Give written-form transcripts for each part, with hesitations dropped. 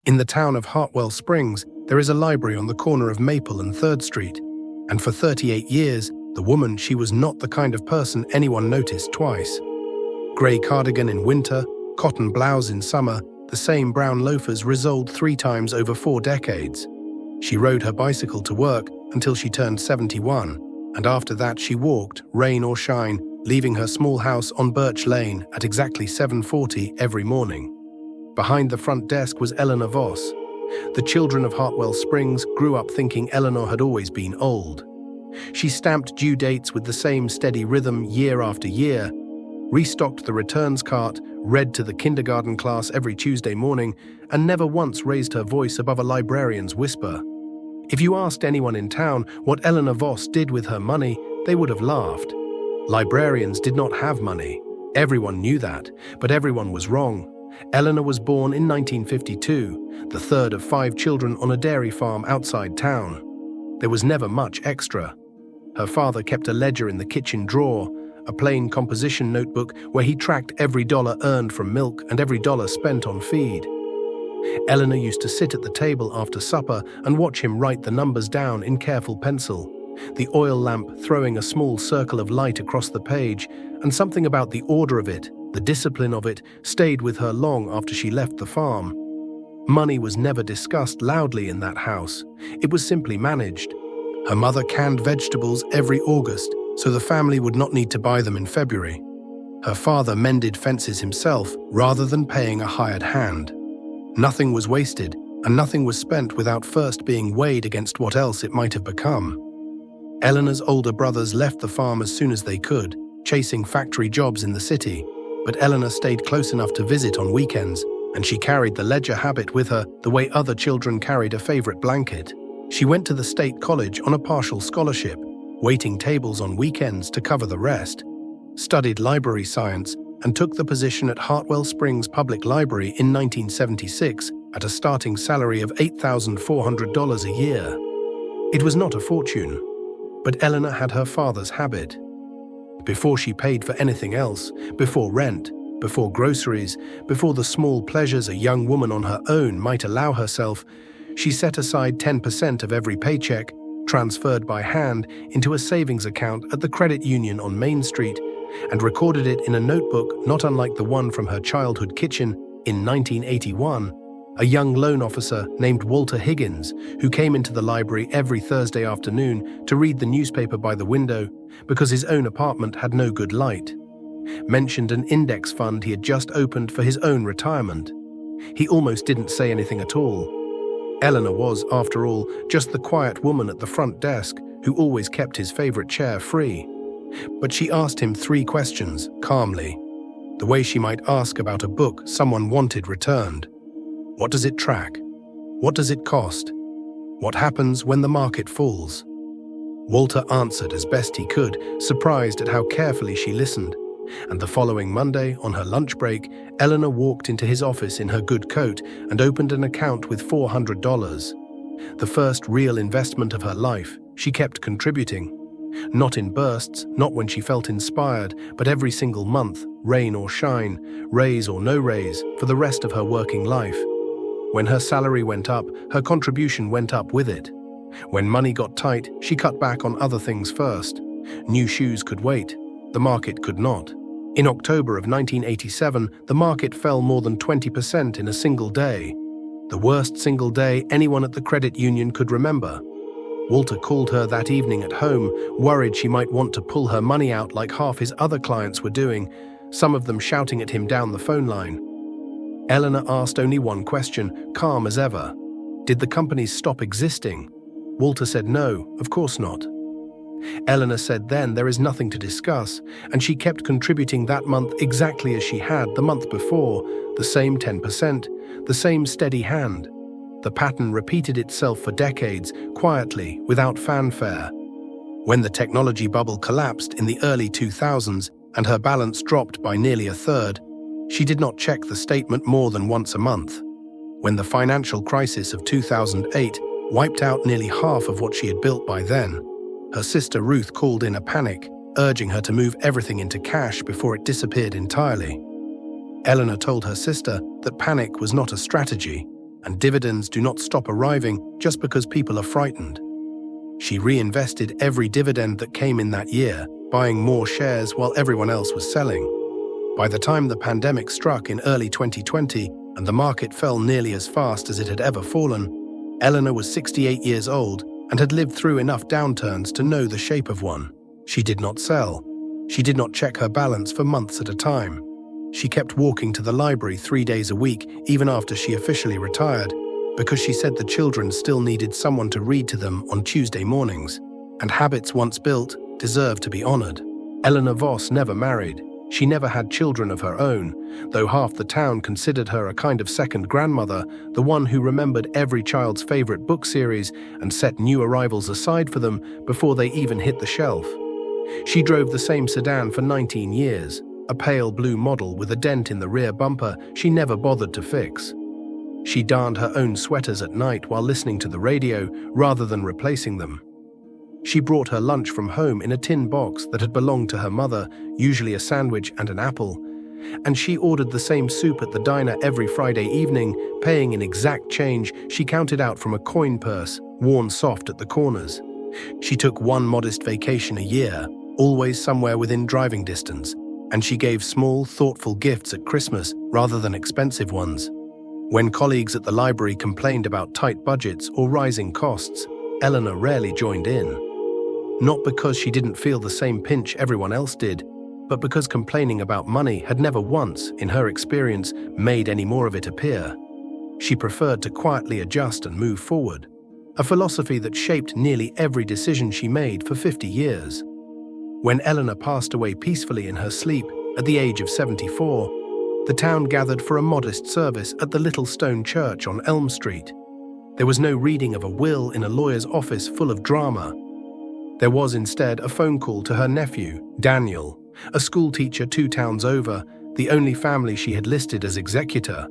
In the town of Hartwell Springs, there is a library on the corner of Maple and 3rd Street, and for 38 years, the woman, she was not the kind of person anyone noticed twice. Grey cardigan in winter, cotton blouse in summer, the same brown loafers resoled 3 times over 4 decades. She rode her bicycle to work until she turned 71, and after that she walked, rain or shine, leaving her small house on Birch Lane at exactly 7:40 every morning. Behind the front desk was Eleanor Voss. The children of Hartwell Springs grew up thinking Eleanor had always been old. She stamped due dates with the same steady rhythm year after year, restocked the returns cart, read to the kindergarten class every Tuesday morning, and never once raised her voice above a librarian's whisper. If you asked anyone in town what Eleanor Voss did with her money, they would have laughed. Librarians did not have money. Everyone knew that, but everyone was wrong. Eleanor was born in 1952, the third of 5 children on a dairy farm outside town. There was never much extra. Her father kept a ledger in the kitchen drawer, a plain composition notebook where he tracked every dollar earned from milk and every dollar spent on feed. Eleanor used to sit at the table after supper and watch him write the numbers down in careful pencil, the oil lamp throwing a small circle of light across the page, and something about the order of it, the discipline of it, stayed with her long after she left the farm. Money was never discussed loudly in that house. It was simply managed. Her mother canned vegetables every August, so the family would not need to buy them in February. Her father mended fences himself rather than paying a hired hand. Nothing was wasted, and nothing was spent without first being weighed against what else it might have become. Eleanor's older brothers left the farm as soon as they could, chasing factory jobs in the city, but Eleanor stayed close enough to visit on weekends, and she carried the ledger habit with her the way other children carried a favorite blanket. She went to the state college on a partial scholarship, waiting tables on weekends to cover the rest, studied library science, and took the position at Hartwell Springs Public Library in 1976 at a starting salary of $8,400 a year. It was not a fortune, but Eleanor had her father's habit. Before she paid for anything else, before rent, before groceries, before the small pleasures a young woman on her own might allow herself, she set aside 10% of every paycheck, transferred by hand into a savings account at the credit union on Main Street, and recorded it in a notebook not unlike the one from her childhood kitchen. In 1981, a young loan officer named Walter Higgins, who came into the library every Thursday afternoon to read the newspaper by the window because his own apartment had no good light, mentioned an index fund he had just opened for his own retirement. He almost didn't say anything at all. Eleanor was, after all, just the quiet woman at the front desk who always kept his favorite chair free. But she asked him 3 questions, calmly, the way she might ask about a book someone wanted returned. What does it track? What does it cost? What happens when the market falls? Walter answered as best he could, surprised at how carefully she listened. And the following Monday, on her lunch break, Eleanor walked into his office in her good coat and opened an account with $400. The first real investment of her life. She kept contributing. Not in bursts, not when she felt inspired, but every single month, rain or shine, raise or no raise, for the rest of her working life. When her salary went up, her contribution went up with it. When money got tight, she cut back on other things first. New shoes could wait. The market could not. In October of 1987, the market fell more than 20% in a single day. The worst single day anyone at the credit union could remember. Walter called her that evening at home, worried she might want to pull her money out like half his other clients were doing, some of them shouting at him down the phone line. Eleanor asked only one question, calm as ever. Did the companies stop existing? Walter said no, of course not. Eleanor said then there is nothing to discuss, and she kept contributing that month exactly as she had the month before, the same 10%, the same steady hand. The pattern repeated itself for decades, quietly, without fanfare. When the technology bubble collapsed in the early 2000s and her balance dropped by nearly a third, she did not check the statement more than once a month. When the financial crisis of 2008 wiped out nearly half of what she had built by then, her sister Ruth called in a panic, urging her to move everything into cash before it disappeared entirely. Eleanor told her sister that panic was not a strategy. and dividends do not stop arriving just because people are frightened. She reinvested every dividend that came in that year, buying more shares while everyone else was selling. By the time the pandemic struck in early 2020 and the market fell nearly as fast as it had ever fallen, Eleanor was 68 years old and had lived through enough downturns to know the shape of one. She did not sell. She did not check her balance for months at a time. She kept walking to the library 3 days a week, even after she officially retired, because she said the children still needed someone to read to them on Tuesday mornings, and habits once built deserve to be honored. Eleanor Voss never married. She never had children of her own, though half the town considered her a kind of second grandmother, the one who remembered every child's favorite book series and set new arrivals aside for them before they even hit the shelf. She drove the same sedan for 19 years, a pale blue model with a dent in the rear bumper she never bothered to fix. She darned her own sweaters at night while listening to the radio rather than replacing them. She brought her lunch from home in a tin box that had belonged to her mother, usually a sandwich and an apple, and she ordered the same soup at the diner every Friday evening, paying in exact change she counted out from a coin purse, worn soft at the corners. She took one modest vacation a year, always somewhere within driving distance, and she gave small, thoughtful gifts at Christmas rather than expensive ones. When colleagues at the library complained about tight budgets or rising costs, Eleanor rarely joined in. Not because she didn't feel the same pinch everyone else did, but because complaining about money had never once, in her experience, made any more of it appear. She preferred to quietly adjust and move forward, a philosophy that shaped nearly every decision she made for 50 years. When Eleanor passed away peacefully in her sleep at the age of 74, the town gathered for a modest service at the little stone church on Elm Street. There was no reading of a will in a lawyer's office full of drama. There was instead a phone call to her nephew, Daniel, a schoolteacher 2 towns over, the only family she had listed as executor.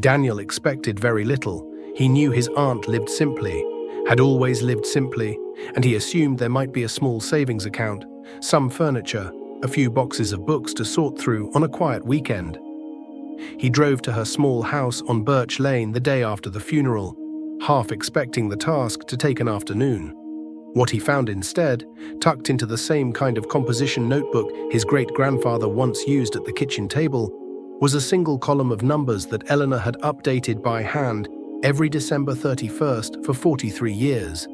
Daniel expected very little. He knew his aunt lived simply, had always lived simply, and he assumed there might be a small savings account, some furniture, a few boxes of books to sort through on a quiet weekend. He drove to her small house on Birch Lane the day after the funeral, half expecting the task to take an afternoon. What he found instead, tucked into the same kind of composition notebook his great-grandfather once used at the kitchen table, was a single column of numbers that Eleanor had updated by hand every December 31st for 43 years,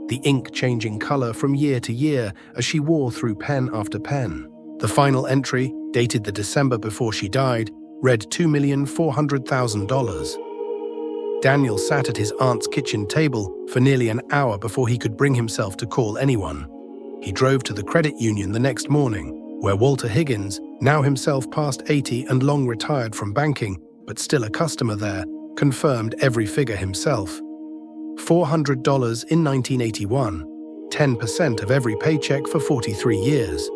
the ink changing color from year to year as she wore through pen after pen. The final entry, dated the December before she died, read $2,400,000. Daniel sat at his aunt's kitchen table for nearly an hour before he could bring himself to call anyone. He drove to the credit union the next morning, where Walter Higgins, now himself past 80 and long retired from banking, but still a customer there, confirmed every figure himself. $400 in 1981, 10% of every paycheck for 43 years,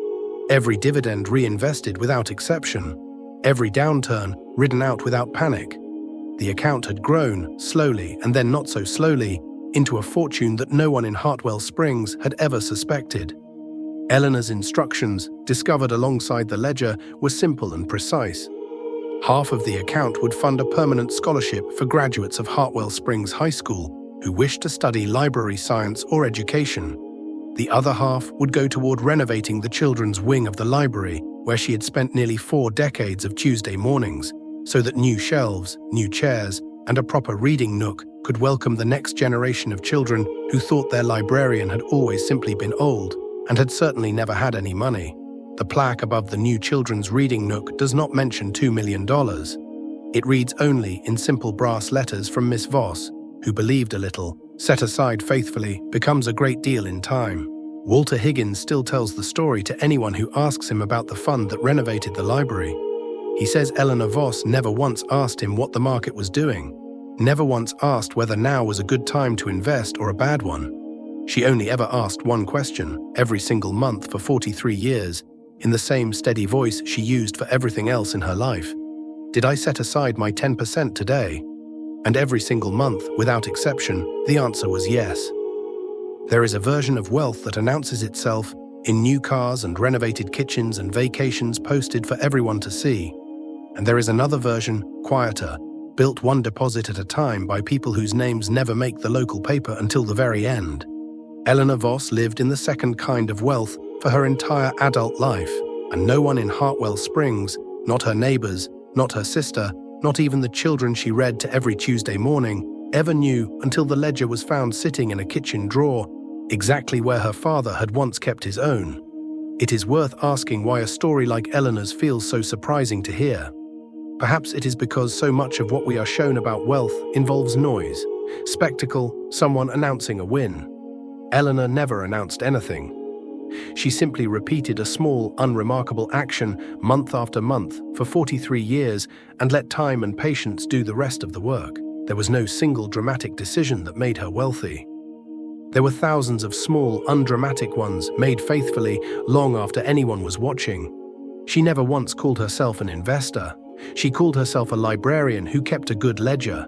every dividend reinvested without exception, every downturn ridden out without panic. The account had grown, slowly and then not so slowly, into a fortune that no one in Hartwell Springs had ever suspected. Eleanor's instructions, discovered alongside the ledger, were simple and precise. Half of the account would fund a permanent scholarship for graduates of Hartwell Springs High School who wished to study library science or education. The other half would go toward renovating the children's wing of the library, where she had spent nearly 4 decades of Tuesday mornings, so that new shelves, new chairs, and a proper reading nook could welcome the next generation of children who thought their librarian had always simply been old and had certainly never had any money. The plaque above the new children's reading nook does not mention $2 million. It reads only in simple brass letters from Miss Voss, who believed a little, set aside faithfully, becomes a great deal in time. Walter Higgins still tells the story to anyone who asks him about the fund that renovated the library. He says Eleanor Voss never once asked him what the market was doing, never once asked whether now was a good time to invest or a bad one. She only ever asked one question, every single month for 43 years, in the same steady voice she used for everything else in her life. Did I set aside my 10% today? And every single month, without exception, the answer was yes. There is a version of wealth that announces itself in new cars and renovated kitchens and vacations posted for everyone to see. And there is another version, quieter, built one deposit at a time by people whose names never make the local paper until the very end. Eleanor Voss lived in the second kind of wealth for her entire adult life, and no one in Hartwell Springs, not her neighbors, not her sister, not even the children she read to every Tuesday morning, ever knew until the ledger was found sitting in a kitchen drawer, exactly where her father had once kept his own. It is worth asking why a story like Eleanor's feels so surprising to hear. Perhaps it is because so much of what we are shown about wealth involves noise, spectacle, someone announcing a win. Eleanor never announced anything. She simply repeated a small, unremarkable action month after month for 43 years and let time and patience do the rest of the work. There was no single dramatic decision that made her wealthy. There were thousands of small, undramatic ones made faithfully long after anyone was watching. She never once called herself an investor. She called herself a librarian who kept a good ledger.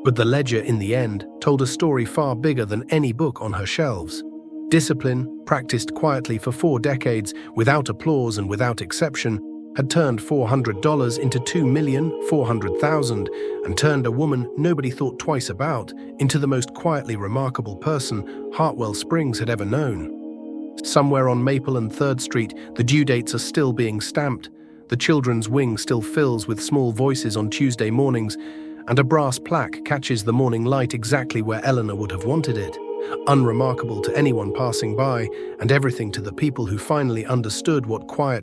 But the ledger, in the end, told a story far bigger than any book on her shelves. Discipline, practiced quietly for 4 decades, without applause and without exception, had turned $400 into $2,400,000 and turned a woman nobody thought twice about into the most quietly remarkable person Hartwell Springs had ever known. Somewhere on Maple and 3rd Street, the due dates are still being stamped, the children's wing still fills with small voices on Tuesday mornings, and a brass plaque catches the morning light exactly where Eleanor would have wanted it. Unremarkable to anyone passing by, and everything to the people who finally understood what quiet